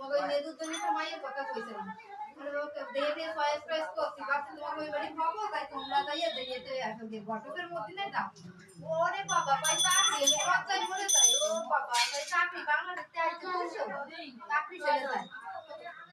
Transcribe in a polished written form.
তোমাকে ওই নেদুর সময়ের কথা কইছিলাম দেহে চয়েস চয়েস করছি ভাবছি তোমাকে ওই বাড়ি খাবো তাই তোমরা যাইয়ে দেরিতে আসো গে ঘটকের মধ্যে নেই দাও ওরে বাবা ভাই চাকরি লজ্জায় মরে যায় ও বাবা ভাই চাকরি বাংলাদেশে আইতে বলছো চাকরি ছেড়ে যায়